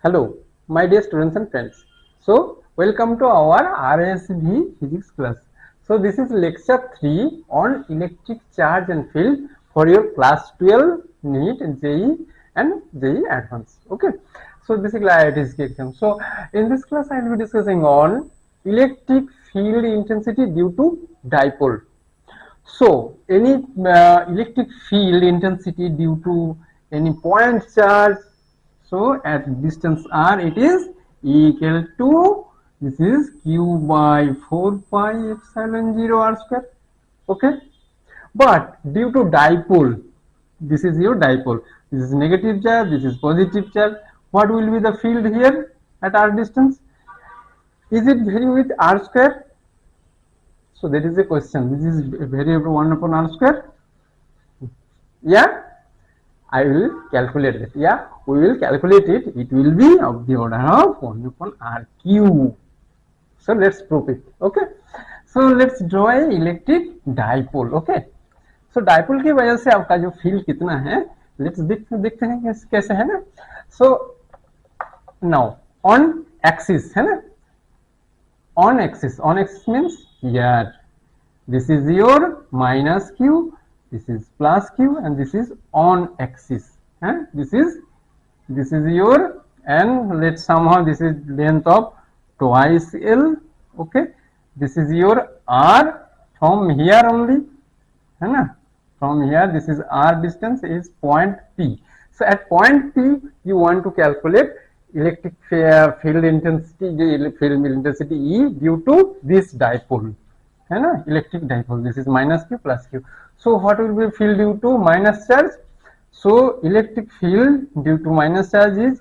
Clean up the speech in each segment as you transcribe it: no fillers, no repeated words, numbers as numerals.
Hello, my dear students and friends. So, welcome to our RSV physics class. So, this is lecture 3 on electric charge and field for your class 12 NEET, JEE and JEE Advanced. Okay. So, this is IIT exam. So, in this class I will be discussing on electric field intensity due to dipole. So, any electric field intensity due to any point charge, so at distance r it is E equal to, this is q by 4 pi epsilon 0 r square. Okay, but due to dipole, this is your dipole, this is negative charge, this is positive charge, what will be the field here at r distance? Is it vary with r square? So that is a question. This is variable 1 upon r square. Yeah, I will calculate it. Yeah, we will calculate it. It will be of the order of 1 upon r cube. So let's prove it. Okay. So let's draw a electric dipole. Okay. So dipole की वजह से आपका जो field कितना है, let's देखते हैं कैसे है ना. So now on axis है ना, on axis means here this is your minus q, this is plus q, and this is on axis. This is your, and let's somehow this is length of twice L. Okay, this is your r from here only, है ना, from here this is r distance is point P. So at point P you want to calculate electric field intensity E due to this dipole, है ना, electric dipole. This is minus q plus q. So what will be field due to minus charge? So electric field due to minus charge is,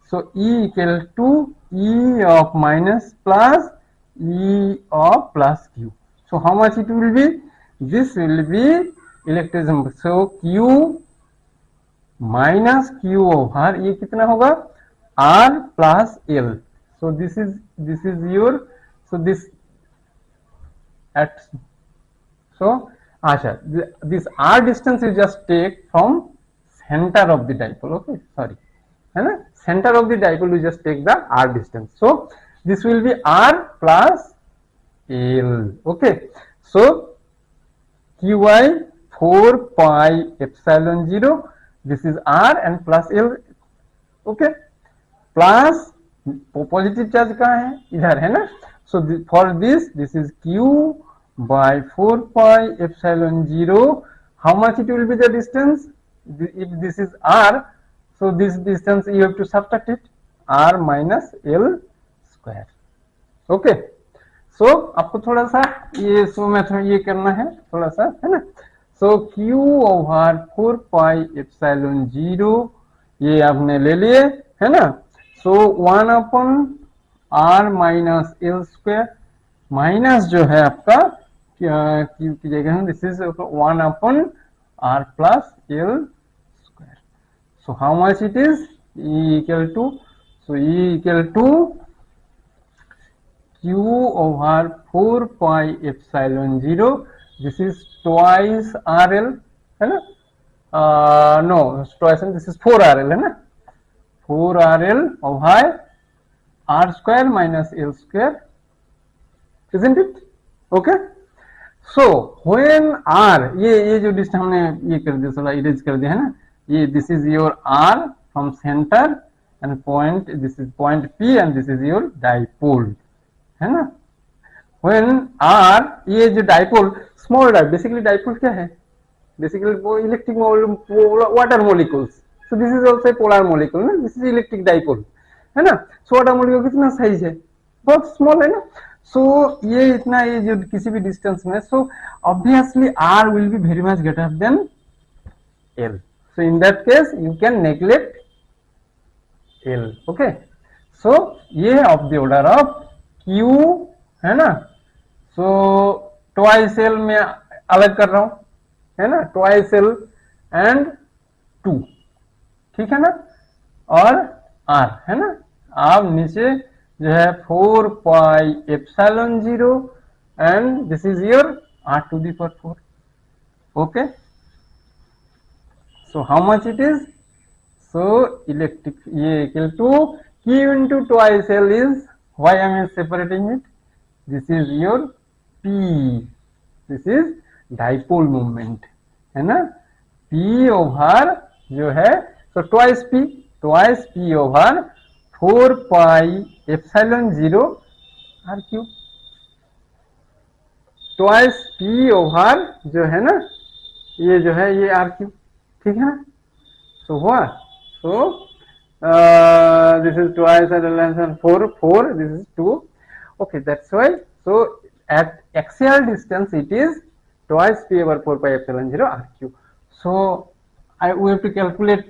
so E equal to E of minus plus E of plus q. So how much it will be? This will be electricism. So q minus q over ये कितना होगा? R plus L. So this is your, so this at, so Asha, this r distance you just take from center of the dipole. Okay, sorry, है ना, center of the dipole you just take the r distance. So this will be r plus L. Okay, so qy 4 pi epsilon 0, this is r and plus L. Okay, plus positive charge कहाँ है? इधर है ना. So for this is q by 4 pi epsilon 0. How much it will be the distance? If this is r, so this distance you have to subtract it, r minus L square. Okay, so आपको थोड़ा सा ये सो method ये करना है थोड़ा सा, है ना. So q over 4 pi epsilon 0 ये आपने ले लिए, है ना. So 1 upon r minus L square, minus जो है आपका क्यू की जगह है, this is 1 upon r plus L square. So how much it is? E equal to, so E equal to q over 4 pi epsilon 0, this is twice RL, है ना, no twice, this is 4RL, है ना, 4RL over r square minus L square, isn't it? Okay, so when r, ये जो distance हमने ये कर दिया, थोड़ा इरेज कर दिया है ना, ये this is your r from center and point, this is point P and this is your dipole, है ना. when r, ये जो dipole small dipole, basically dipole क्या है? Basically electric water molecules. So this is also a polar molecule ना, this is electric dipole, है ना. so water molecule कितना साइज है? बहुत स्मॉल है ना. so ये इतना, ये जो किसी भी डिस्टेंस में, so obviously r will be very much greater than L. so in that case you can neglect L. okay, so ये of the order of q, है ना. so twice L में अलग कर रहा हूं, है ना, twice L and 2, ठीक है ना, और r, है ना. अब नीचे जो है 4 pi epsilon 0 and this is your r to the power 4. okay, so how much it is? So electric ये equal to Q into twice L is, why I am separating it? This is your P. This is dipole moment, है ना? P over जो है, so twice P over 4 pi epsilon 0 R cube. Twice P over जो है ना, ये जो है ये R क्यूब, ठीक है ना? सो हुआ, सो this is twice and 4, this is 2. Okay, that's why. So at axial distance it is twice P over 4 pi epsilon 0 R cube. So we have to calculate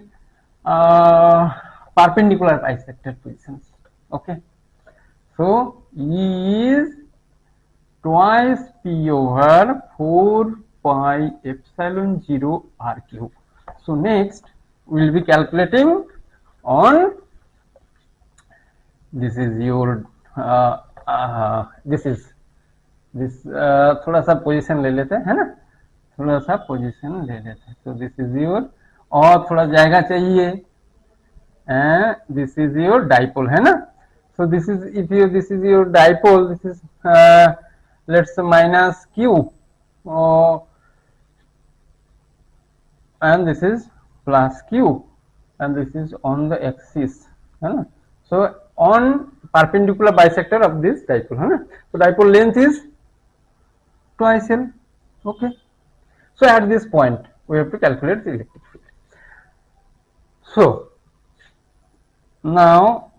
perpendicular bisector positions. Okay, so E is twice P over 4 pi epsilon 0 R cube. So next we will be calculating on, this is your this थोड़ा सा position ले लेते हैं, है ना? थोड़ा सा position ले लेते हैं. तो दिस इज योर, और थोड़ा जाएगा चाहिए, दिस इज योर डाइपोल, है ना? So this is, if you, this is your dipole, this is let's say minus Q, and this is plus Q, and this is on the axis, है ना? So on perpendicular bisector of this dipole, है ना? So dipole length is twice L. Okay, so at this point we have to calculate the electric field. So now,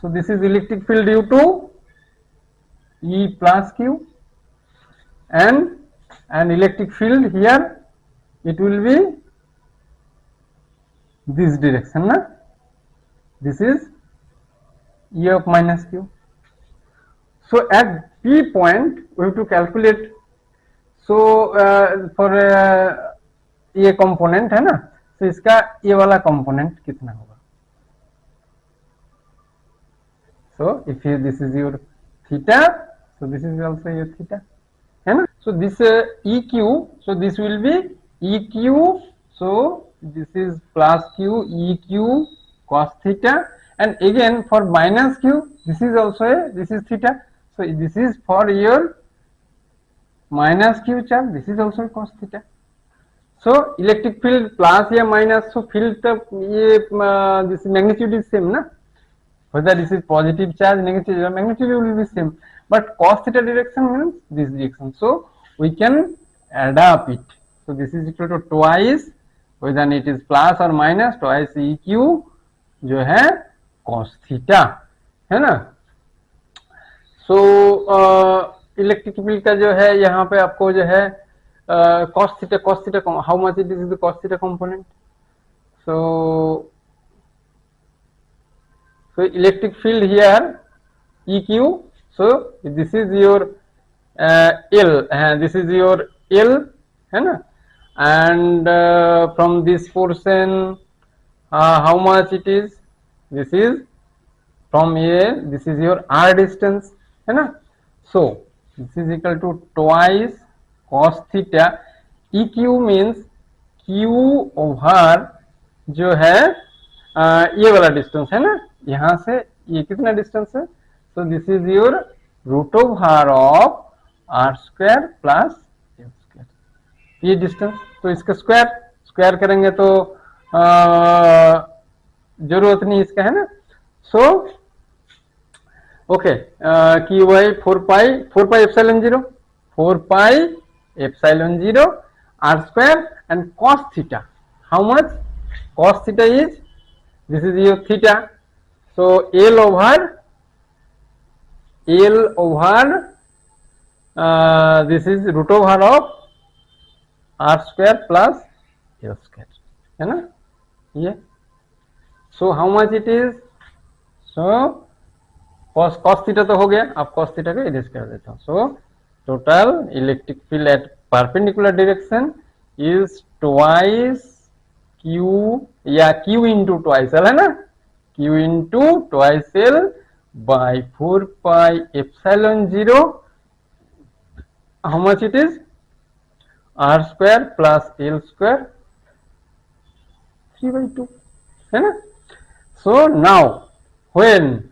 so this is electric field due to E plus Q, and electric field here, it will be this direction, na? This is E of minus Q. So at P point we have to calculate. So for ये component है ना, so इसका ये वाला component कितना होगा? So if you, this is your theta, so this is also your theta, है ना? So this EQ, so this will be EQ, so this is plus Q, EQ cos theta, and again for minus Q, this is also a, this is theta, so this is for your minus Q charge, this is also cos theta. So electric field plus या minus, so field ये this magnitude is same ना, whether this is positive charge, negative charge, magnitude will be same, but cos theta direction means this direction, so we can adapt it. So this is equal to twice, whether it is plus or minus, twice EQ जो है cos theta, है ना? So electric field का जो है यहाँ पे आपको जो है cos theta, how much it is the cos theta component? So electric field here EQ, so this is your L, this is your L, है ना? And from this portion how much it is? This is from A, this is your R distance, है ना? So this is equal to twice cos theta. EQ means Q over जो है ये वाला distance है ना, यहाँ से ये कितना डिस्टेंस है? So this is your root over of R square plus L square, ये डिस्टेंस. तो इसका स्क्वायर करेंगे तो जरूरत नहीं इसका, है ना? So okay, Q by 4 pi epsilon 0, 4 pi epsilon 0 R square, and cos theta, how much? Cos theta is, this is your theta, so L over this is root over of R square plus L square, है ना ये? So how much it is? So cos theta तो हो गया, अब cos theta को erase कर देता हूँ. So total electric field at perpendicular direction is twice Q, या Q into twice L, है ना? Q into twice L by 4 pi epsilon 0. How much it is? R square plus L square 3/2, है ना? So now when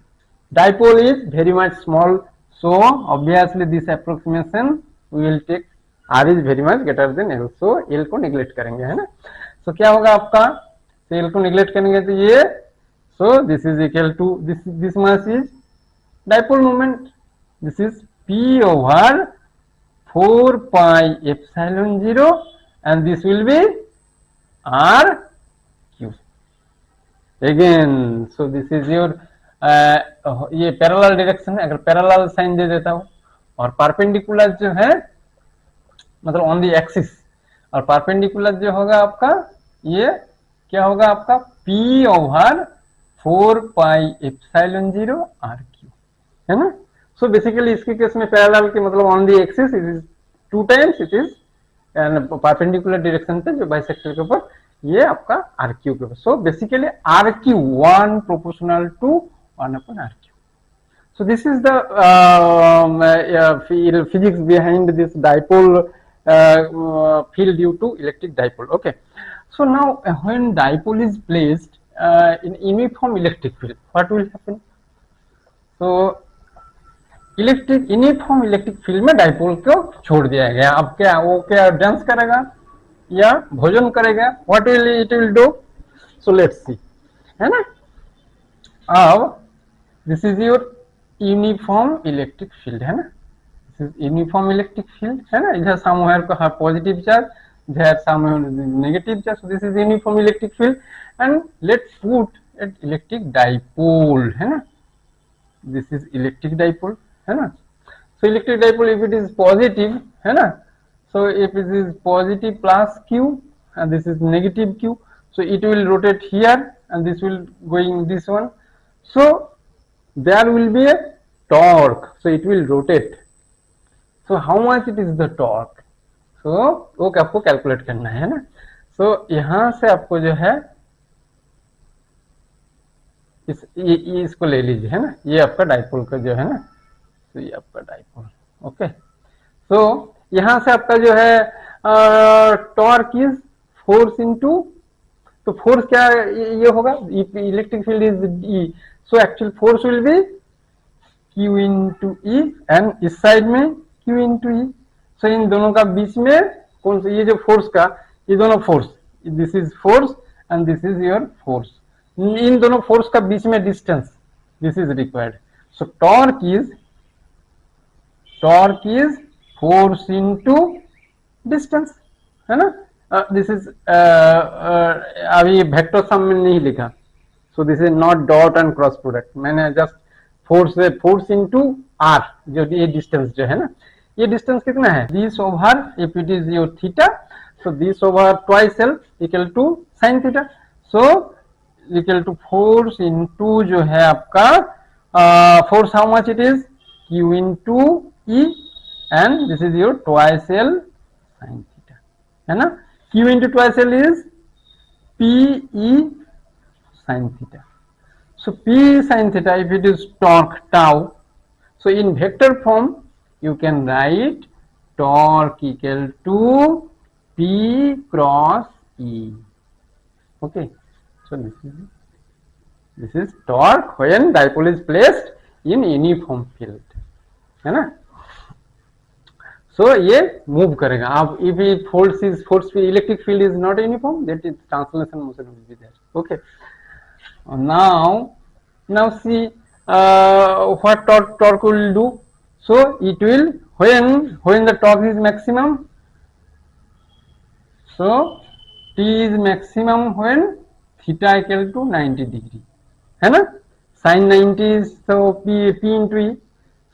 dipole is very much small, so obviously this approximation we will take r is very much greater than l, so l को neglect करेंगे, है ना. So क्या होगा आपका, so l को neglect करेंगे तो ये, so this is equal to this mass is dipole moment, this is p over 4 pi epsilon 0 and this will be r q again. So this is your ये parallel direction है, अगर parallel sign दे देता हूं और perpendicular जो है मतलब on the axis, और परपेंडिकुलर जो होगा आपका ये क्या होगा आपका p over 4 pi epsilon 0 r Q, है ना. सो बेसिकली इसके केस में पैरेलल के मतलब on the axis it is 2 times, it is perpendicular direction पे जो बाइसेक्टर के ऊपर ये आपका आर क्यू के ऊपर. So basically R Q 1 proportional to 1 upon r cube. So this is the physics behind this dipole field due to electric dipole. Okay. So now when dipole is placed in uniform electric field, what will happen? So uniform electric field में dipole को छोड़ दिया गया. अब क्या वो क्या dance करेगा या भोजन करेगा, what will it will do? So let's सी, है ना. अब this is your uniform electric field, है ना. This is uniform electric field, है ना. इधर समवेयर को have positive charge, there somewhere negative charge. So this is uniform electric field and let's put an electric dipole, है ना. This is electric dipole, है ना. So electric dipole if it is positive, है ना, so if it is positive plus q and this is negative q, so it will rotate here and this will going this one, so there will be a torque, so it will rotate. So how much it is the torque? So वो आपको calculate करना है ना. so यहां से आपको जो है ये इसको ले लीजिए, है ना. ये आपका डाइपोल का जो है ना, तो ये आपका डाइपोल. ओके. सो यहां से आपका जो है टॉर्क इज फोर्स इनटू, तो फोर्स क्या ये होगा, electric field is E, so actual force will be Q into E and इस साइड में Q इंटू ई. सो इन दोनों का बीच में कौन सा, ये जो फोर्स का, ये दोनों force, this is force and this is your force, इन दोनों फोर्स का बीच में distance, this is required. So torque is force into distance, है ना. दिस इज अभी वेक्टर सम में नहीं लिखा, so this is not dot and cross product, मैंने जस्ट फोर्स इनटू आर, जो ये डिस्टेंस जो है ना, ये डिस्टेंस कितना है, this over if it is your theta, so this over twice L equal to sine theta, so equal to force into जो है आपका force how much it is Q into E and this is your twice L sine theta, है ना. Q into twice L is P E sine theta. So P sin theta, if it is torque tau, so in vector form you can write torque equal to P cross E. Okay, so this is torque when dipole is placed in uniform field, है ना. So ये move करेगा. अब if it force electric field is not uniform, that is translation motion will be there. Okay. Now see what torque will do. So it will, when the torque is maximum, so T is maximum when theta equal to 90 degree, है ना. sin 90 is so P into E,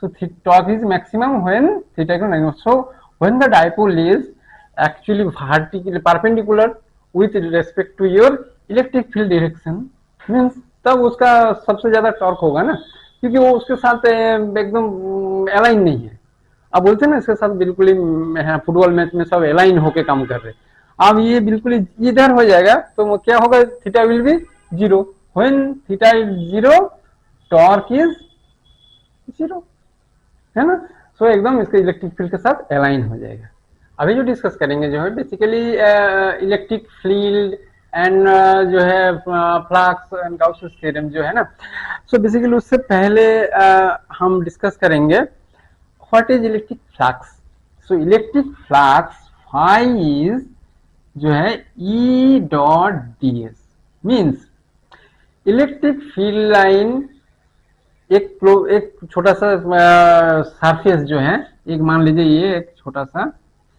so torque is maximum when theta equal to 90. So when the dipole is actually vertically perpendicular with respect to your electric field direction, means तब उसका सबसे ज्यादा torque होगा ना, क्योंकि वो उसके साथ एकदम अलाइन नहीं है. अब बोलते हैं ना इसके साथ बिल्कुल ही फुटबॉल मैच में सब अलाइन होके काम कर रहे. अब ये बिल्कुल इधर हो जाएगा तो क्या होगा, theta will be zero. When theta is zero torque is zero, है ना. सो एकदम इसके इलेक्ट्रिक फील्ड के साथ अलाइन हो जाएगा. अभी जो डिस्कस करेंगे जो है बेसिकली इलेक्ट्रिक फील्ड एंड जो है फ्लक्स एंड गाउसेस थ्योरम जो है ना, सो बेसिकली उससे पहले हम डिस्कस करेंगे what is electric flux. So electric flux phi is जो है E dot D S, means electric field line एक छोटा सा सरफेस जो है, एक मान लीजिए ये एक छोटा सा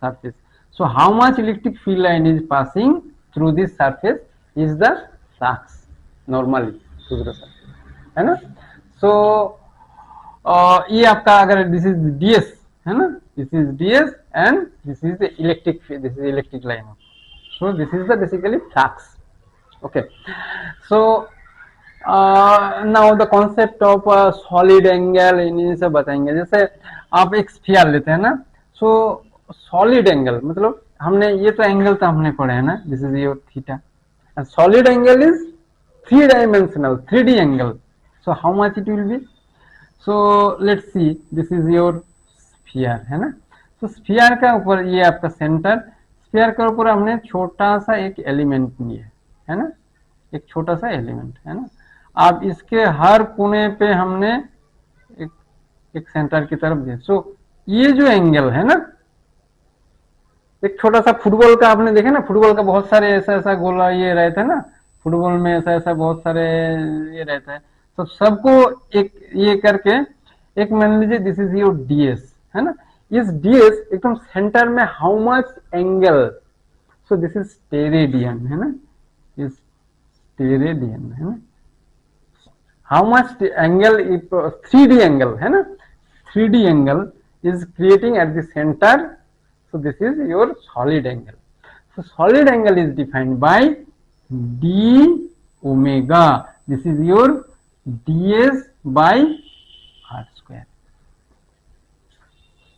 surface, so how much electric field line is passing through this surface is the flux normally through the surface, है ना। सो ये आपका अगर दिस इज डीएस है ना, this is DS and this is the electric, this is electric line, so this is the basically flux. Okay, so now the concept of solid angle इन्हीं से बताएंगे। जैसे आप एक स्फीयर लेते हैं ना, सो सॉलिड एंगल मतलब हमने ये तो एंगल तो हमने पढ़े है ना, this is your theta, and solid angle is 3 dimensional 3D angle, so how much it will B. So let's C, this is your sphere है ना, तो स्फीयर का ऊपर ये आपका सेंटर, स्फीयर के ऊपर हमने छोटा सा एक एलिमेंट लिया है ना, एक छोटा सा एलिमेंट है ना, अब इसके हर कोने पे हमने एक सेंटर की तरफ दिया। सो ये जो एंगल है ना, एक छोटा सा फुटबॉल का आपने देखा ना, फुटबॉल का बहुत सारे ऐसा ऐसा गोला ये रहता है ना, फुटबॉल में ऐसा ऐसा बहुत सारे ये रहता है, तो सबको एक ये करके एक मान लीजिए दिस इज योर डीएस है ना, इस डीएस एकदम सेंटर में how much angle, so this is steradian है ना, इज स्टेरेडियन है ना, how much angle 3D angle है ना, 3D angle is creating at the center, so this is your solid angle. So solid angle is defined by d omega, this is your ds by r square,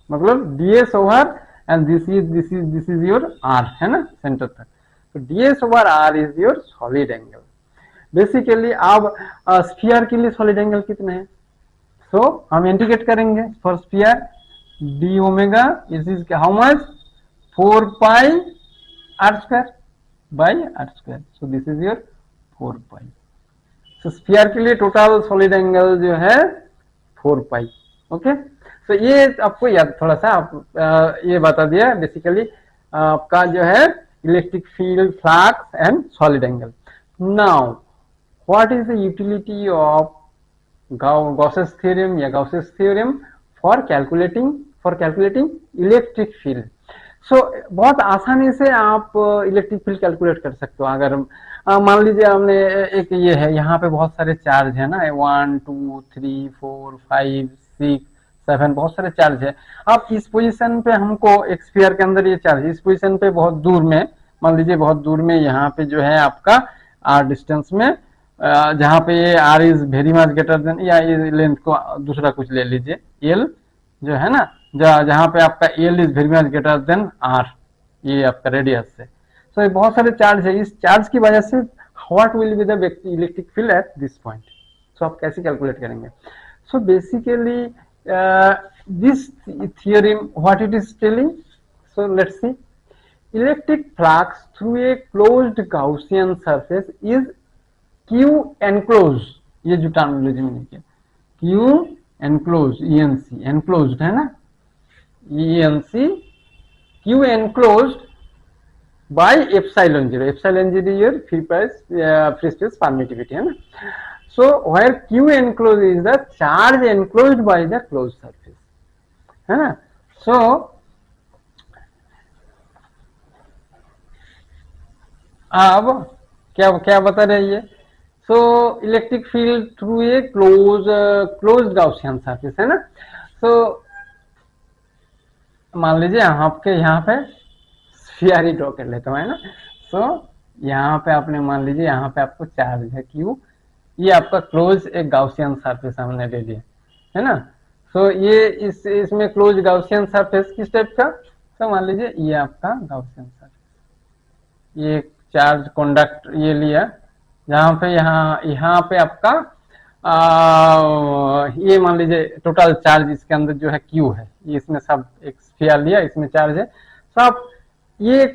मतलब ds over and this is your r है ना centre तक, so ds over r is your solid angle. Basically अब sphere के लिए solid angle कितने हैं, सो हम इंडिकेट करेंगे for sphere D omega is how much 4 pi R square by R square, so this is your 4 pi. So sphere के लिए total solid angle जो है 4 पाई। ओके, सो ये आपको याद थोड़ा सा आप ये बता दिया बेसिकली आपका जो है electric field, flux and solid angle. Now what is the utility of Gauss's theorem या Gauss's theorem for calculating electric field? So बहुत आसानी से आप इलेक्ट्रिक फील्ड कैलकुलेट कर सकते हो। अगर मान लीजिए हमने एक ये है, यहाँ पे बहुत सारे चार्ज है ना, 1 2 3 4 5 6 7 बहुत सारे चार्ज है। अब इस पोजीशन पे हमको एक स्फीयर के अंदर ये चार्ज, इस पोजीशन पे बहुत दूर में, मान लीजिए बहुत दूर में यहाँ पे जो है आपका आर डिस्टेंस में, जहां पे ये R is very much greater than, या ये लेंथ को दूसरा कुछ ले लीजिए एल जो है ना, जहां पे आपका L is very much greater than R, ये आपका रेडियस से, सो ये बहुत सारे चार्ज है, इस चार्ज की वजह से what will be the electric field at this point, so आप कैसे कैलकुलेट करेंगे। So basically this theorem what it is telling, so let's see, electric flux through a closed Gaussian surface is Q enclosed, ये जो terminology मैंने किया, Q enclosed, ENC enclosed है ना, ENC Q enclosed by epsilon 0, epsilon 0 your free space permittivity है ना, so where Q enclosed is the charge enclosed by the closed surface है ना, so अब क्या क्या बता रही है, so electric field through a closed Gaussian surface है ना, सो मान लीजिए आपके यहाँ पे स्फीयर ही ड्रॉ कर लेता हूँ है ना, सो यहाँ पे आपने मान लीजिए यहाँ पे आपको चार्ज है Q, ये आपका क्लोज एक गाउसियन सरफेस हमने ले लिया है ना, सो ये इसमें क्लोज गाउसियन सरफेस किस टाइप का, तो मान लीजिए ये आपका गाउसियन सरफेस, ये चार्ज कंडक्ट ये लिया, जहां पे यहाँ पे आपका ये मान लीजिए टोटल चार्ज इसके अंदर जो है Q है, ये इसमें सब एक स्फीयर लिया, इसमें चार्ज है, सब ये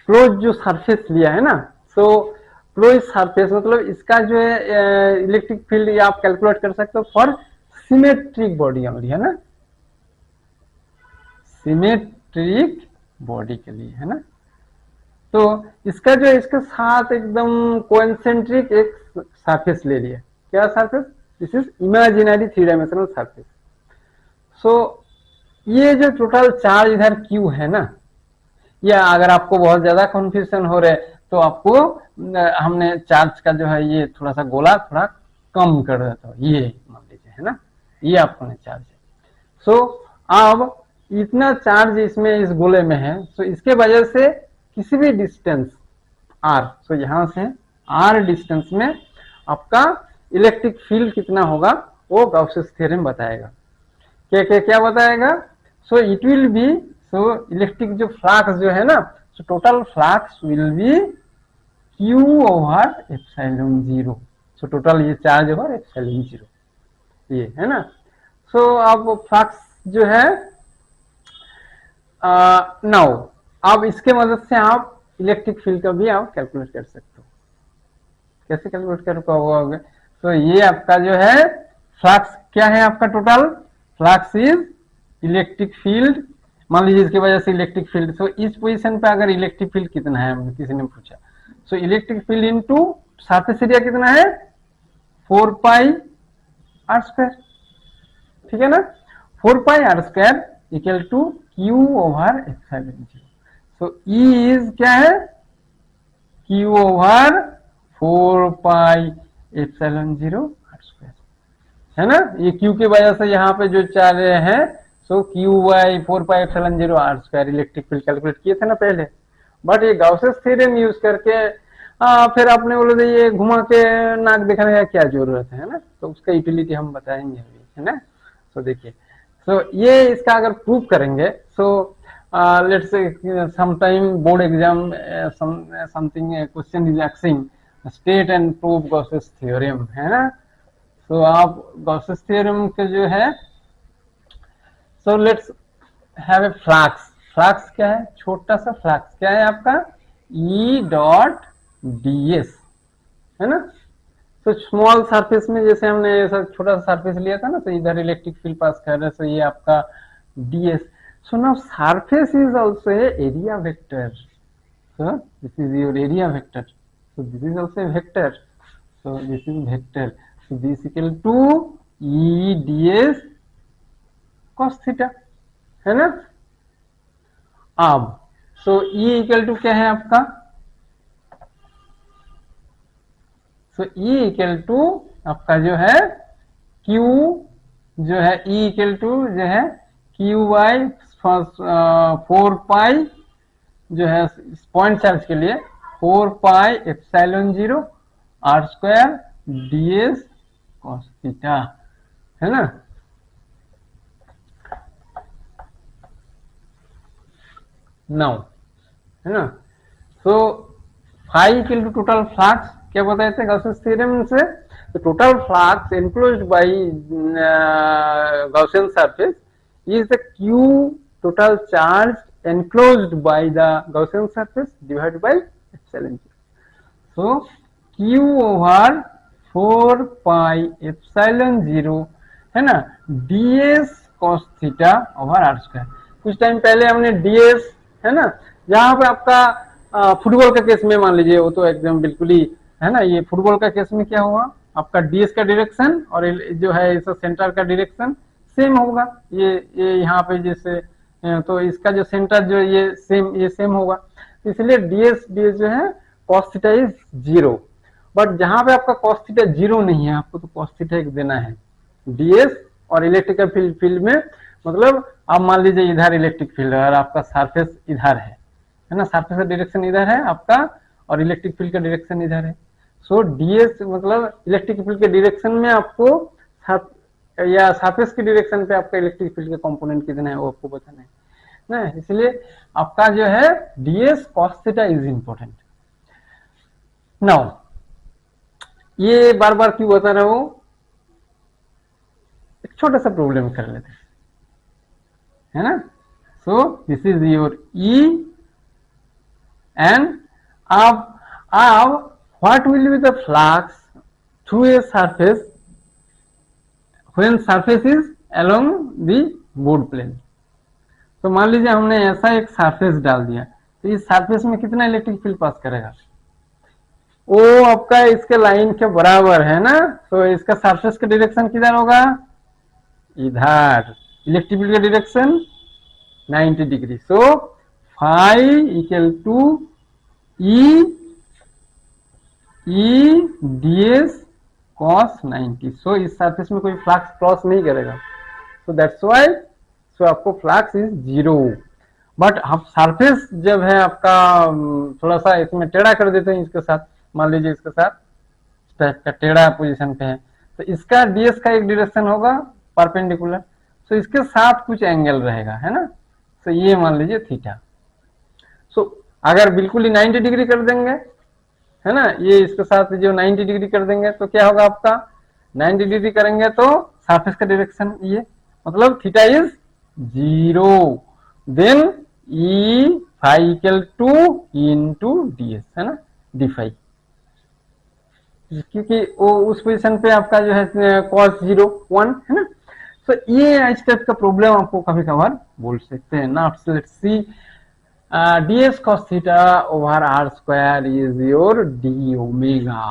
क्लोज जो सरफेस लिया है ना, सो प्रो सरफेस मतलब इसका जो है इलेक्ट्रिक फील्ड ये आप कैलकुलेट कर सकते हो फॉर सिमेट्रिक बॉडी ओनली, है ना, सिमेट्रिक बॉडी के लिए, है ना। तो इसका जो है इसके साथ एकदम कोएंसेंट्रिक एक सरफेस ले लिया, क्या surface, this is imaginary three dimensional surface. So ये जो टोटल चार्ज इधर क्यू है ना, या अगर आपको बहुत ज्यादा कंफ्यूजन हो रहे तो आपको हमने चार्ज का जो है ये थोड़ा सा गोला थोड़ा कम कर देता हूँ, ये मान लीजिए, है ना, ये आपको चार्ज है। सो अब इतना चार्ज इसमें इस गोले में है, सो इसके वजह से किसी भी डिस्टेंस आर, सो यहां से आर डिस्टेंस में आपका इलेक्ट्रिक फील्ड कितना होगा वो गॉसेस थ्योरम बताएगा। क्या बताएगा, so it will B, so electric जो फ्लक्स जो है ना, so total flux will be Q over epsilon zero, so total ये चार्ज ओवर एप्सिलॉन जीरो, ये है ना। सो अब फ्लक्स जो है नाउ अब इसके मदद से आप इलेक्ट्रिक फील्ड का भी आप कैलकुलेट कर सकते हो। कैसे कैलकुलेट कर पाओगे, तो ये आपका जो है फ्लक्स क्या है, आपका total flux is electric field, मान लीजिए इसकी वजह से इलेक्ट्रिक फील्ड, सो इस पोजीशन पे अगर इलेक्ट्रिक फील्ड कितना है किसी ने पूछा, so electric field into surface area कितना है 4 पाई आर स्क्वायर, ठीक है ना, 4 pi R square equal to Q over epsilon zero. So E is क्या है Q over 4 pi epsilon zero R square, है ना। ये Q की वजह से यहाँ पे जो चार्ज है, so Q by 4 pi epsilon zero R square electric field calculate किए थे ना पहले, बट ये गाउसेस थ्योरम यूज करके फिर आपने बोले ये घुमा के नाक दिखाने का क्या जरूरत है ना, तो उसका यूटिलिटी हम बताएंगे अभी, है ना। तो देखिए, सो ये इसका अगर प्रूव करेंगे, so let's say sometime board exam something question is asking state and prove Gauss's theorem, है ना। सो आप गाउसेस थ्योरम के जो है, so let's have a flux, flux क्या है, छोटा सा फ्लक्स क्या है आपका E डॉट ds, है ना। तो स्मॉल सरफेस में जैसे हमने ऐसा छोटा सा सरफेस लिया था ना, तो इधर इलेक्ट्रिक फील्ड पास कर रहे, सो ये आपका ds। So now surface is also a area vector, so this is your area vector, so this is also a vector, so this is vector, so this equal to E ds cos theta, है ना। अब सो E equal to क्या है आपका, सो E equal to आपका जो है Q जो है E इक्वल टू जो है Q बाई 4 पाई जो है पॉइंट चार्ज के लिए 4 pi epsilon zero R square ds cos theta, है ना। नाउ, है ना, so phi equal to total flux क्या बताए थे गाउसियन थ्योरम से, तो total flux enclosed by Gaussian surface is the Q total charge enclosed by the Gaussian surface divided by epsilon zero. So Q over 4 pi epsilon zero, है ना, ds cos theta over R square. कुछ time पहले हमने ds, है ना, जहां पे आपका फुटबॉल का केस में मान लीजिए वो तो एकदम बिल्कुल ही, है ना, ये फुटबॉल का केस में क्या हुआ आपका ds का डायरेक्शन और जो है इस सेंटर का डायरेक्शन सेम होगा, ये यहाँ पे जैसे, तो इसका जो सेंटर जो ये सेम होगा, इसलिए ds जो है cos theta is zero. But जहां पे आपका cos थीटा जीरो नहीं है, आपको तो cos थीटा एक देना है ds और इलेक्ट्रिकल फील्ड में, मतलब आप मान लीजिए इधर इलेक्ट्रिक फील्ड और आपका सरफेस इधर है ना, सरफेस का डायरेक्शन इधर है आपका और इलेक्ट्रिक फील्ड का डायरेक्शन इधर है। सो ds मतलब इलेक्ट्रिक फील्ड के डायरेक्शन में आपको या सरफेस के डायरेक्शन पे आपका इलेक्ट्रिक फील्ड का कंपोनेंट कितना है वो आपको बताना है ना, इसलिए आपका जो है ds cos theta is important. Now ये बार बार क्यों बता रहा हूं, एक छोटा सा प्रॉब्लम कर लेते हैं, है ना। So this is your E and अब what will be the flux through a surface when surface is along the board plane. तो मान लीजिए हमने ऐसा एक सरफेस डाल दिया, तो इस सरफेस में कितना इलेक्ट्रिक फील्ड पास करेगा? वो आपका इसके लाइन के बराबर है ना, तो इसका सरफेस का डायरेक्शन किधर होगा? इधर। इलेक्ट्रिक फील्ड का direction 90 degree. So phi equal to E ds cos 90। So इस सरफेस में कोई फ्लक्स क्रॉस नहीं करेगा, सो दैट्स व्हाई सो आपको फ्लक्स इज जीरो। बट आप सरफेस जब है आपका थोड़ा सा इसमें टेढ़ा कर देते हैं इसके साथ, मान लीजिए इसके साथ इस टाइप का टेढ़ा पोजीशन पे है, तो इसका ds का एक डायरेक्शन होगा परपेंडिकुलर, सो इसके साथ कुछ एंगल रहेगा, है ना। सो ये मान लीजिए थीटा। सो अगर बिल्कुल ही 90 डिग्री कर देंगे, है ना, ये इसके साथ जो 90 डिग्री कर देंगे तो क्या होगा आपका? 90 डिग्री करेंगे तो सरफेस का डायरेक्शन ये, मतलब theta is zero. Then E phi equal to into ds, है ना, डी फाई, क्योंकि वो उस पोजीशन पे आपका जो है cos 0 1 है ना। सो ये इस टाइप का प्रॉब्लम आपको कभी कभार बोल सकते हैं ना। Let's see ds cos theta over r square is your d omega.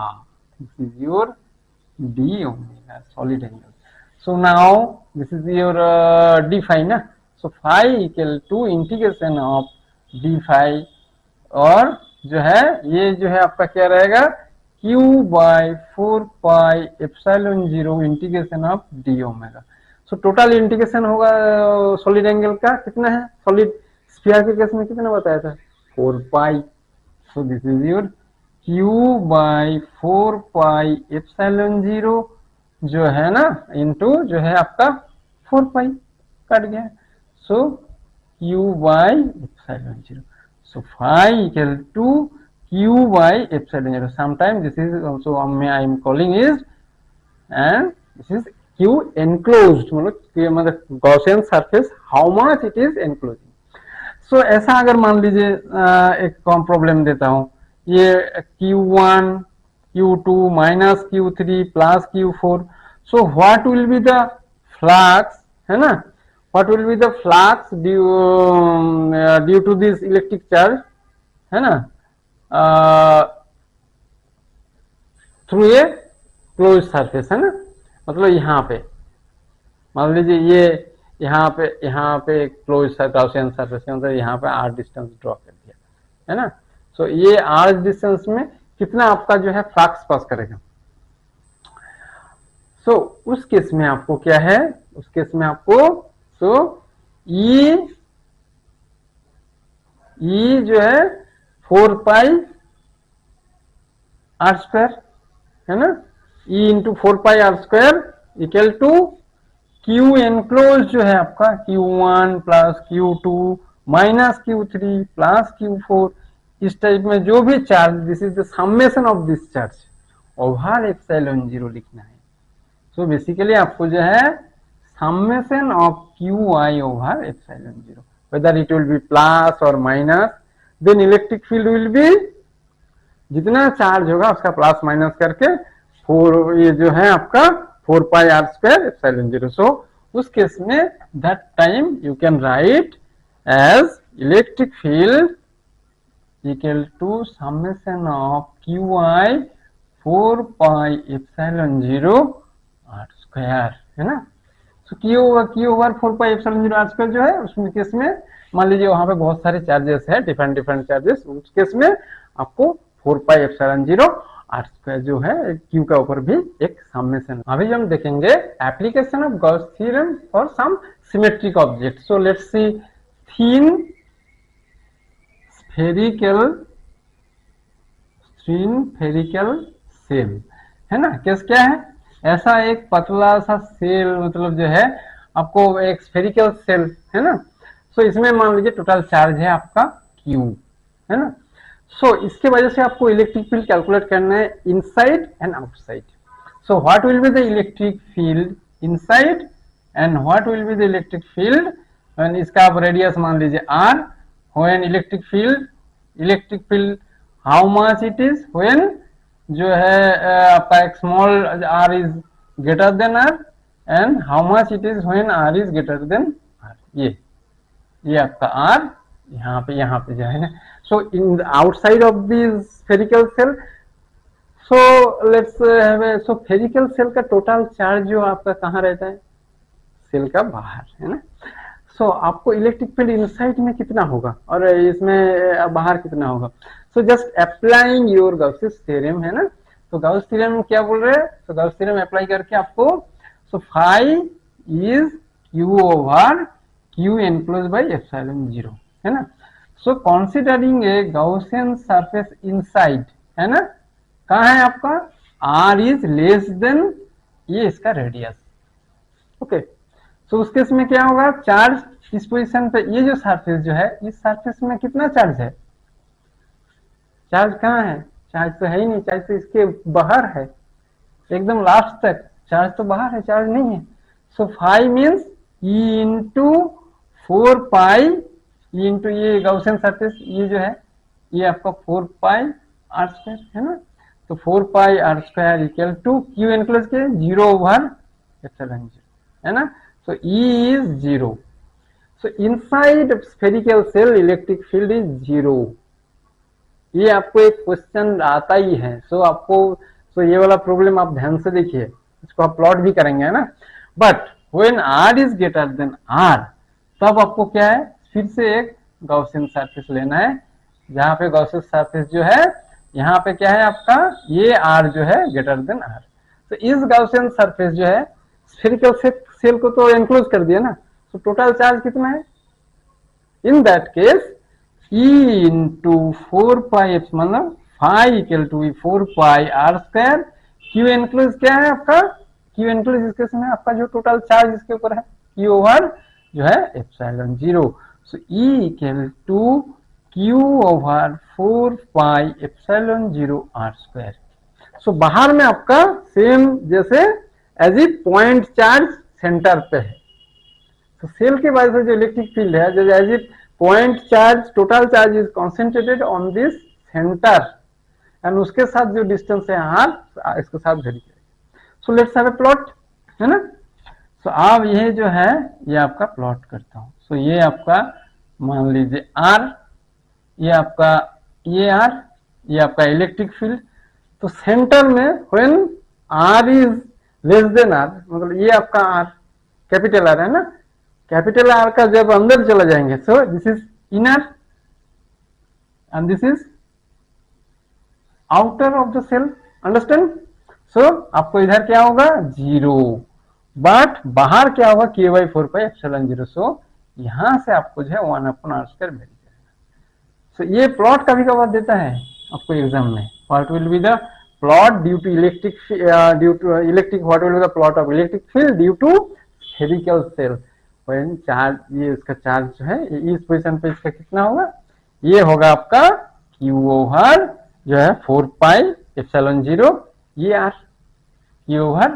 This is your d omega solid angle. So now this is your d phi ना, so phi equal to integration of d phi, और जो है ये जो है आपका क्या रहेगा? q by 4 pi epsilon 0 integration of d omega. So total integration होगा सॉलिड एंगल का कितना है? सॉलिड स्फीयर के केस में कितना बताया था? 4 pi. So this is your q by 4 pi epsilon 0 जो है ना, इनटू जो है आपका 4 पाई कट गया, so q by epsilon 0। So phi equal to q by epsilon 0। Sometime this is also I am calling is, and this is q enclosed, मतलब Gaussian surface how much it is enclosing. So ऐसा अगर मान लीजिए एक problem देता हूं, ये q1 q2 minus q3 plus q4, so what will be the flux, है ना, what will be the flux due to this electric charge, है ना, थ्रू ए क्लोज सरफेस, है ना, मतलब यहाँ पे मान लीजिए ये यहाँ पे क्लोज गॉसियन सरफेस के अंदर यहाँ पे r डिस्टेंस ड्रॉ कर दिया, है ना। सो ये r डिस्टेंस में कितना आपका जो है फ्लक्स पास करेगा? सो उस केस में आपको क्या है, उस केस में आपको सो ई जो है 4 पाई r स्क्वायर, है ना, E into 4 pi r square equal to q enclose जो है आपका q1 plus q2 minus q3 plus q4, इस टाइप में जो भी charge, this is the summation of this charge over epsilon 0 लिखना है। सो बेसिकली आपको जो है summation of qi over epsilon 0, whether it will be plus और minus, then electric field will be, जितना चार्ज होगा उसका प्लस माइनस करके 4, ये जो है आपका 4 pi r square epsilon 0। So उस केस में that time you can write as electric field equal to summation of qi 4 pi epsilon 0 r square, है ना। So q over 4 pi epsilon 0 r square जो है, उसमें केस में मान लीजिए वहां पे बहुत सारे चार्जेस है, डिफरेंट चार्जेस, उस केस में आपको 4 पाई एप्सिलॉन 0 r स्क्वायर जो है q का ऊपर भी एक समेशन। अभी हम देखेंगे application of Gauss theorem for some symmetric object. So let's see thin spherical shell, है ना। केस क्या है? ऐसा एक पतला सा सेल, मतलब जो है आपको एक स्फेरिकल सेल, है ना। सो इसमें मान लीजिए टोटल चार्ज है आपका q, है ना। सो इसके वजह से आपको इलेक्ट्रिक फील्ड कैलकुलेट करना है inside and outside. So what will be the electric field inside and what will be the electric field when इसका आप रेडियस मान लीजिए r, when electric field how much it is when जो है आपका एक small R is greater than R, and how much it is when R is greater than R. ये आपका आर यहाँ पे जो है ना। So in outside of this spherical shell, so let's have so spherical shell का total charge जो आपका कहाँ रहता है, सेल का बाहर, है ना। सो आपको इलेक्ट्रिक फील्ड इनसाइड में कितना होगा और इसमें बाहर कितना होगा। So just applying your Gauss's theorem, है ना। तो गाउस थ्योरम क्या बोल रहे हैं, तो गाउस थ्योरम अप्लाई करके आपको, so phi is Q over Q enclose by epsilon zero, है ना। So considering a Gaussian surface inside, है ना, कहाँ है आपका, आर इज लेस देन ये इसका रेडियस, ओके। तो उस केस में क्या होगा, चार्ज इस पोजीशन पे, ये जो सरफेस जो है, इस सरफेस में कितना चार्ज है, चार्ज कहाँ है, चार्ज तो है ही नहीं, चार्ज तो इसके बाहर है, एकदम लास्ट तक चार्ज तो बाहर है, चार्ज नहीं है। So phi means E into 4 pi, E into ये गाउसियन सरफेस, ये जो है ये आपका 4 पाई आर स्क्वायर, है ना। तो 4 pi R square equal to Q enclose के 0 ओवर एप्सिलॉन जीरो, है ना। So E is 0. So inside spherical cell electric field is 0. ये आपको एक क्वेश्चन आता ही है। ये वाला प्रॉब्लम आप ध्यान से देखिए, इसको आप प्लॉट भी करेंगे, है ना। But when R is greater than R, तब आपको क्या है, फिर से एक गाउसियन सरफेस लेना है, जहां पे गाउसियन सरफेस जो है, यहाँ पे क्या है आपका, ये R जो है ग्रेटर देन R। तो इस गाउसियन सरफेस जो है स्फेरिकल सेल को तो एनक्लोज कर दिया ना, तो टोटल चार्ज कितना है, in that case E into 4 pi F, मतलब phi equal to 4 pi R square, Q enclose क्या है आपका, क्यू एनक्लोज इस केस में आपका जो टोटल चार्ज इसके ऊपर है, क्यू ओवर जो है epsilon zero. So E equal to Q over 4 pi epsilon zero R square. So बाहर में आपका सेम जैसे as a point charge centre पे है, तो सेल के वजह से जो इलेक्ट्रिक फील्ड है, जो as a point charge, total charge is concentrated on this center, and उसके साथ जो डिस्टेंस है आर, इसके साथ वेरी करेगा। सो लेट्स हैव ए प्लॉट, है ना। सो अब ये जो है ये आपका प्लॉट करता हूं। सो ये आपका मान लीजिए आर, ये आपका ये आर, ये आपका इलेक्ट्रिक फील्ड। तो सेंटर में when R is less than R, मतलब ये आपका आर कैपिटल आर है ना, कैपिटल आर का जब अंदर चला जाएंगे, so this is inner and this is outer of the shell, understand. So आपको इधर क्या होगा, 0, बट बाहर क्या होगा, k by 4 pi epsilon zero. So यहां से आपको जो है 1/r स्क्वायर मिल जाएगा। सो ये प्लॉट कभी कभार देता है आपको एग्जाम में, what will be the plot due to electric what will be the plot of electric field due to spherical shell when charge, ये इसका चार्ज जो है इस पोजीशन पे इसका कितना होगा, ये होगा आपका q ओवर जो है 4 पाई एप्सिलॉन जीरो, ये r, q over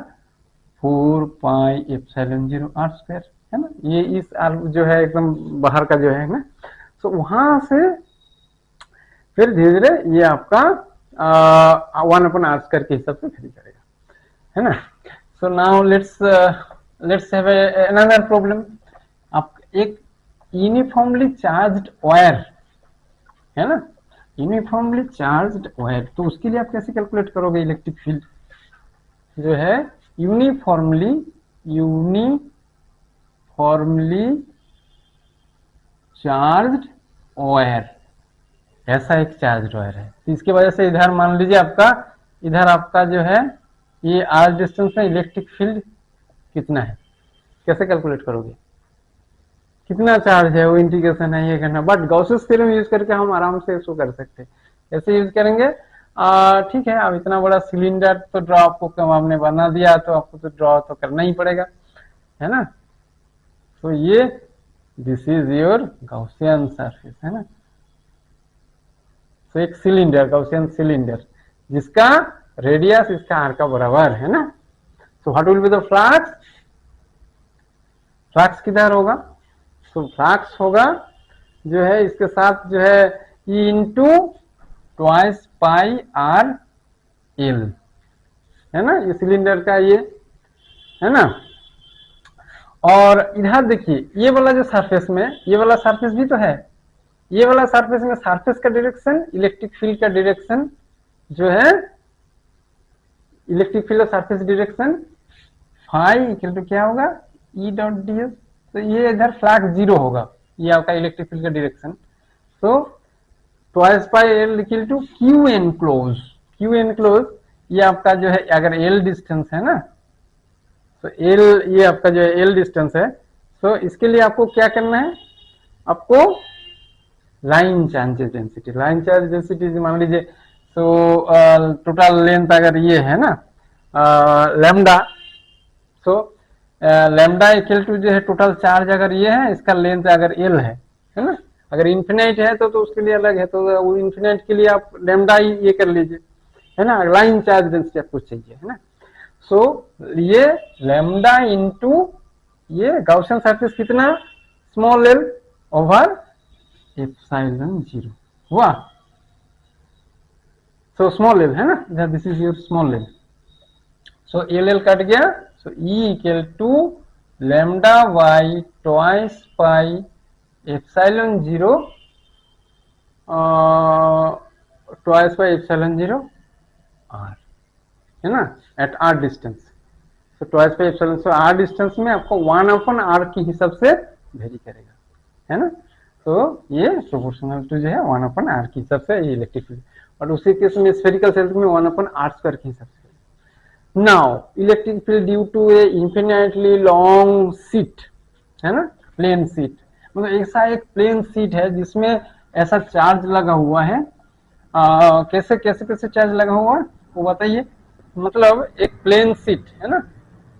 4 pi epsilon zero R square, है ना। ये इस r जो है एकदम बाहर का जो है ना। सो वहां से फिर धीरे धीरे ये आपका 1/r स्क्वायर के हिसाब से फ्री करेगा, है ना। So now let's have another problem. आप एक यूनिफॉर्मली चार्ज्ड वायर, है ना, यूनिफॉर्मली चार्ज्ड वायर, तो उसके लिए आप कैसे कैलकुलेट करोगे इलेक्ट्रिक फील्ड जो है, यूनिफॉर्मली चार्ज्ड वायर, ऐसा एक चार्ज वायर है। तो इसकी वजह से इधर मान लीजिए आपका, इधर आपका जो है ये आर डिस्टेंस में इलेक्ट्रिक फील्ड कितना है, कैसे कैलकुलेट करोगे, कितना चार्ज है, वो इंटीग्रेशन है, ये करना। बट गॉसेस थ्योरम यूज करके हम आराम से इसको कर सकते हैं। कैसे यूज करेंगे, ठीक है, अब इतना बड़ा सिलेंडर तो ड्रॉ आपको कम आपने बना दिया, तो आपको तो ड्रॉ तो करना ही पड़ेगा, है ना। तो ये this is your Gaussian surface, है ना। तो एक सिलेंडर, गॉसियन सिलेंडर, जिसका रेडियस इसका आर का बराबर है ना। सो what will be the flux, flux किधर होगा, तो फ्लक्स होगा जो है इसके साथ जो है ई इंटू ट्वाइस पाई आर एल, है ना, ये सिलेंडर का ये, है ना। और इधर देखिए ये वाला जो सरफेस में, ये वाला सरफेस भी तो है, ये वाला सरफेस में सरफेस का डायरेक्शन, इलेक्ट्रिक फील्ड का डायरेक्शन जो है, इलेक्ट्रिक फील्ड और surface direction phi equal to क्या होगा, ई डॉट डी एस। तो ये इधर फ्लक्स जीरो होगा, ये आपका इलेक्ट्रिक फील्ड का डायरेक्शन। तो twice pi L equal to Q enclose, Q enclose ये आपका जो है, अगर एल डिस्टेंस है ना, तो एल ये आपका जो है एल डिस्टेंस है। तो इसके लिए आपको क्या करना है, आपको line charge density, line charge density मान लीजिए, तो टोटल लेंथ अगर ये है ना लैम्डा, तो लैम्डा इक्वल टू जो है टोटल चार्ज अगर ये है, इसका लेंथ अगर एल है ना, अगर इन्फिनाइट है तो उसके लिए अलग है, तो वो इन्फिनाइट के लिए आप लैम्डा ही ये कर लीजिए, है ना, लाइन चार्ज डेंसिटी आपको चाहिए, है ना। सो ये लैम्डा इंटू ये गाउसियन सरफेस कितना, small L over epsilon zero हुआ। सो स्मॉल एल है ना, this is your small L. So L L cut गया, so E equal to lambda by twice pi epsilon zero, twice by epsilon zero R, है ना, at R distance. तो twice by epsilon, so R distance में आपको 1/r के हिसाब से very करेगा, है ना। तो ये प्रोपोर्शनल टू जो है 1/r के हिसाब से ये इलेक्ट्रिक फील्ड, और उसी केस में स्फेरिकल सेल्स में 1/r² के हिसाब से। Now electric field due to a infinitely long sheet, है ना, प्लेन शीट, मतलब ऐसा एक प्लेन शीट है जिसमें ऐसा चार्ज लगा हुआ है। कैसे कैसे कैसे चार्ज लगा हुआ है वो बताइए। मतलब एक प्लेन शीट है ना,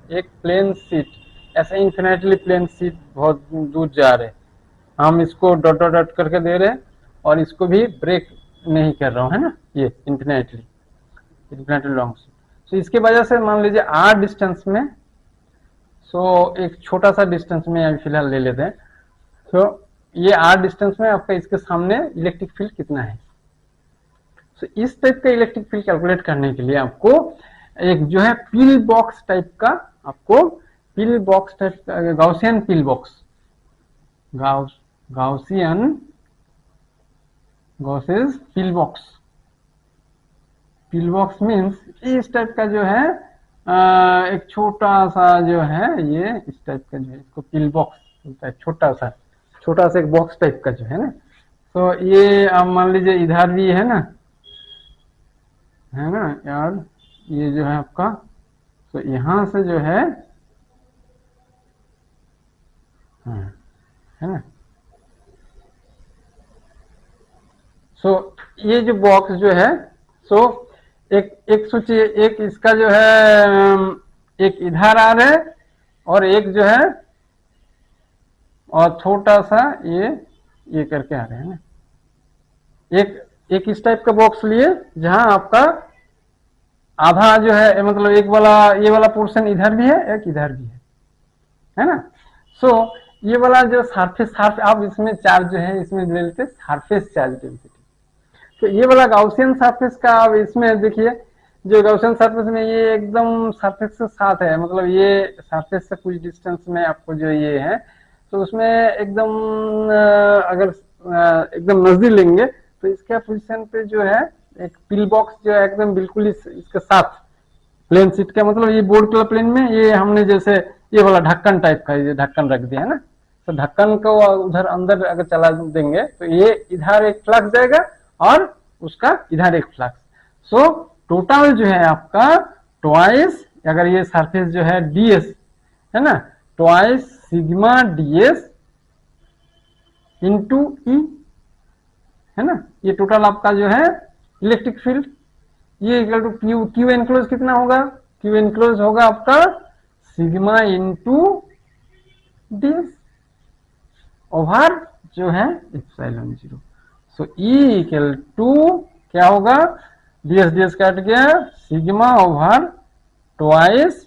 एक प्लेन शीट, ऐसे इन्फिनिटली प्लेन शीट बहुत दूर जा रहे, हम इसको डॉट डॉट डॉट करके दे रहे हैं, और इसको भी ब्रेक नहीं कर रहा हूं, है ना, ये इन्फिनिटली लॉन्ग शीट। तो इसके वजह से मान लीजिए आर डिस्टेंस में, सो एक छोटा सा डिस्टेंस में अभी फिलहाल ले लेते हैं, तो ये आर डिस्टेंस में आपका इसके सामने इलेक्ट्रिक फील्ड कितना है। तो इस टाइप का इलेक्ट्रिक फील्ड कैलकुलेट करने के लिए आपको एक जो है पिल बॉक्स टाइप का, आपको पिल बॉक्स टाइप का, Gaussian pill box, Gaussian Gauss's pill box, pill box means इस टाइप का जो है एक छोटा सा जो है, ये इस टाइप का जो है, इसको पिल बॉक्स बोलता है, छोटा सा एक बॉक्स टाइप का जो है ना। तो ये आप मान लीजिए इधर भी है ना यार, ये जो है आपका, तो यहां से जो है ना, सो ये जो बॉक्स जो है, सो एक सोचिए, एक इसका जो है एक इधर आ रहा है, और एक जो है और छोटा सा ये करके आ रहे हैं ना, एक इस टाइप का बॉक्स लिए, जहां आपका आधा जो है, मतलब एक वाला, ये वाला पोर्शन इधर भी है, एक इधर भी है ना। सो ये वाला जो सरफेस आप इसमें चार्ज जो है, इसमें ले लेते सरफेस चार्ज डेंसिटी। तो ये वाला गाउसियन सरफेस का, अब इसमें देखिए जो गाउसियन सरफेस में ये एकदम सरफेस के साथ है, मतलब ये सरफेस से कुछ डिस्टेंस में आपको जो ये है, तो उसमें एकदम अगर एकदम नजदीक लेंगे, तो इसके पोजीशन पे जो है एक पिल बॉक्स जो है एकदम बिल्कुल इसके साथ प्लेन शीट का, मतलब ये बोर्ड कलर प्लेन में ये हमने जैसे ये वाला ढक्कन टाइप का ये ढक्कन रख दिया है ना, तो ढक्कन को उधर अंदर अगर चला देंगे, तो ये इधर एक फ्लक्स जाएगा और उसका इधर एक फ्लक्स। सो टोटल जो है आपका ट्वाइस, अगर ये सरफेस जो है ds है ना, ट्वाइस सिग्मा ds इंटू ई, है ना, ये टोटल आपका जो है इलेक्ट्रिक फील्ड, ये इक्वल टू क्यू एनक्लोज कितना होगा, क्यू एनक्लोज होगा आपका सिग्मा इंटू ds ओवर जो है epsilon zero. So E equal to क्या होगा, ds ds कट गया, sigma over twice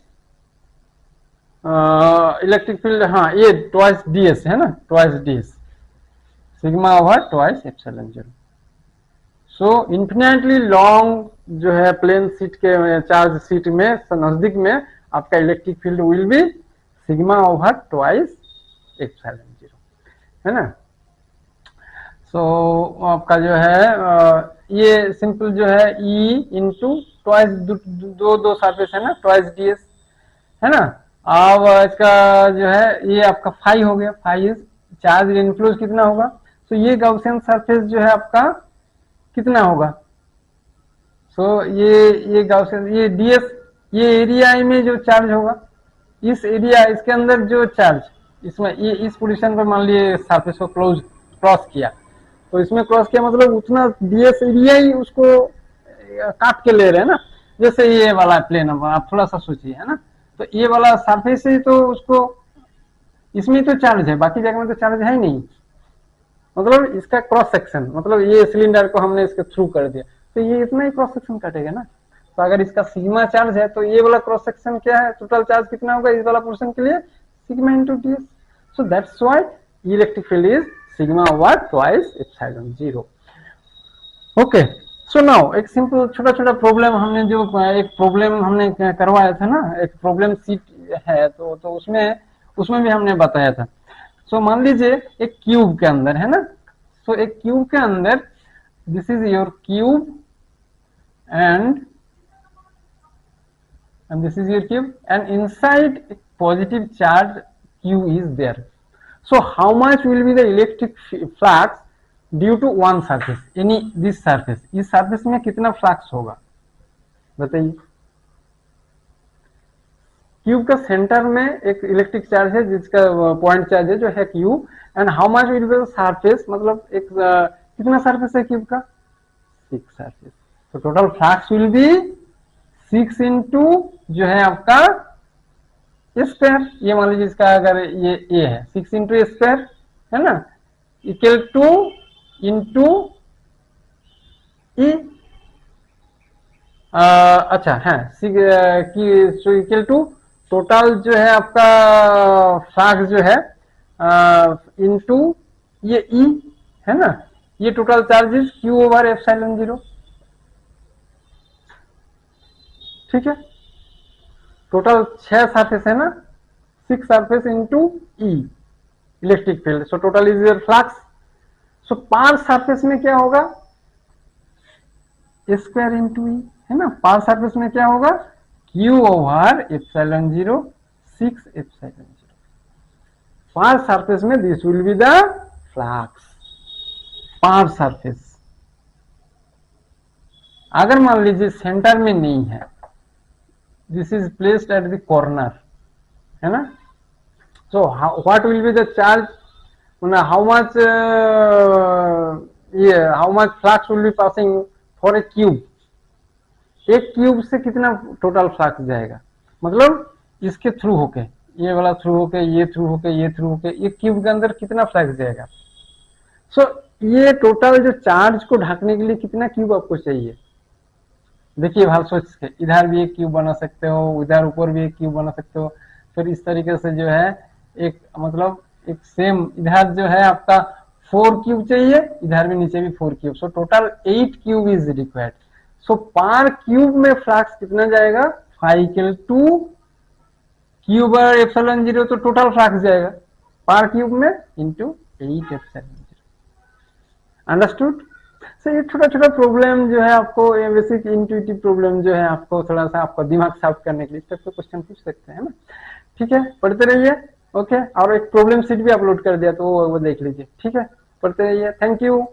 electric field, हाँ ये ट्वाइस ds है ना, twice ds sigma over twice epsilon zero. So infinitely long जो है प्लेन शीट के चार्ज शीट में नजदीक में आपका electric field will be sigma over twice epsilon zero, है ना। सो आपका जो है ये सिंपल जो है E इंटू ट्वाइस दो दो सरफेस है ना, ट्वाइस ds, है ना। अब इसका जो है ये आपका फाई हो गया, फाई इज चार्ज इनफ्लुएंस कितना होगा, तो ये गॉसियन सरफेस जो है आपका कितना होगा, सो ये गॉसियन ये ds, ये एरिया में जो चार्ज होगा, इस एरिया इसके अंदर जो चार्ज इसमें ये इस पोजीशन पर मान लिए सरफेस को क्रॉस किया, तो इसमें क्रॉस किया मतलब उतना ds एरिया ही उसको काट के ले रहे हैं ना, जैसे ये वाला प्लेन आप थोड़ा सा सोचिए, है ना। तो ये वाला सरफेस ही तो उसको इसमें तो चार्ज है, बाकी जगह में तो चार्ज है ही नहीं, मतलब इसका क्रॉस सेक्शन, मतलब ये सिलेंडर को हमने इसके थ्रू कर दिया तो ये इतना ही क्रॉस सेक्शन काटेगा ना। तो अगर इसका सिग्मा चार्ज है तो ये वाला क्रॉस सेक्शन क्या है, टोटल चार्ज कितना होगा इस वाला पोर्शन के लिए, sigma into ds। So that's why electric field is sigma over twice epsilon zero. Okay, so now एक सिंपल छोटा छोटा प्रॉब्लम हमने जो एक प्रॉब्लम हमने करवाया था ना, एक प्रॉब्लम सीट है तो उसमें भी हमने बताया था। सो मान लीजिए एक क्यूब के अंदर, है ना, सो एक क्यूब के अंदर this is your cube and this is your cube and inside positive charge q is there. So how much will be the electric flux due to one surface, any this surface, इस surface में कितना flux होगा बताइए। Cube का centre में एक electric charge है जिसका पॉइंट चार्ज है जो है Q, and how much will be the surface, मतलब एक कितना सरफेस है क्यूब का, 6 सरफेस, तो total flux will be 6 into जो है आपका स्क्वायर, ये मान लीजिए इसका अगर ये ए है 6 इंटू स्क्वायर, है ना, इक्वल टू इंटू ई, अच्छा है इक्वल टू टोटल जो है आपका फ्लक्स जो है इंटू ये ई, है ना, ये total charges Q over epsilon zero, ठीक है। टोटल 6 सरफेस है ना, 6 surface into E electric field, so total is your flux. So per surface में क्या होगा, स्क्वायर इंटू ई, है ना, पर सरफेस में क्या होगा, Q over epsilon zero 6 epsilon zero, पर सरफेस में this will be the flux पर सरफेस। अगर मान लीजिए सेंटर में नहीं है, this is placed at the corner, है ना, so what will be the charge, how much how much flux will be passing for a cube, एक क्यूब से कितना टोटल फ्लक्स जाएगा, मतलब इसके थ्रू होके ये वाला थ्रू होके ये थ्रू होके ये थ्रू होके एक क्यूब के अंदर कितना फ्लक्स जाएगा। सो ये टोटल जो चार्ज को ढकने के लिए कितना क्यूब आपको चाहिए, देखिए भाव सोच के इधर भी एक क्यूब बना सकते हो, उधर ऊपर भी एक क्यूब बना सकते हो, फिर इस तरीके से जो है एक मतलब एक सेम इधर जो है आपका 4 क्यूब चाहिए, इधर भी नीचे भी 4 cube, so total 8 cube is required. So per cube में फ्लक्स कितना जाएगा, 5 टू क्यूब एप्सिलॉन जीरो, तो टोटल फ्लक्स जाएगा पर क्यूब में into 8 epsilon zero, understood. So ये छोटा छोटा प्रॉब्लम जो है आपको ये बेसिक इंट्यूटिव प्रॉब्लम जो है आपको थोड़ा सा आपका दिमाग साफ करने के लिए इस टाइप के क्वेश्चन पूछ सकते हैं ना, ठीक है, पढ़ते रहिए। ओके, और एक प्रॉब्लम शीट भी अपलोड कर दिया तो वो देख लीजिए, ठीक है, पढ़ते रहिए, थैंक यू।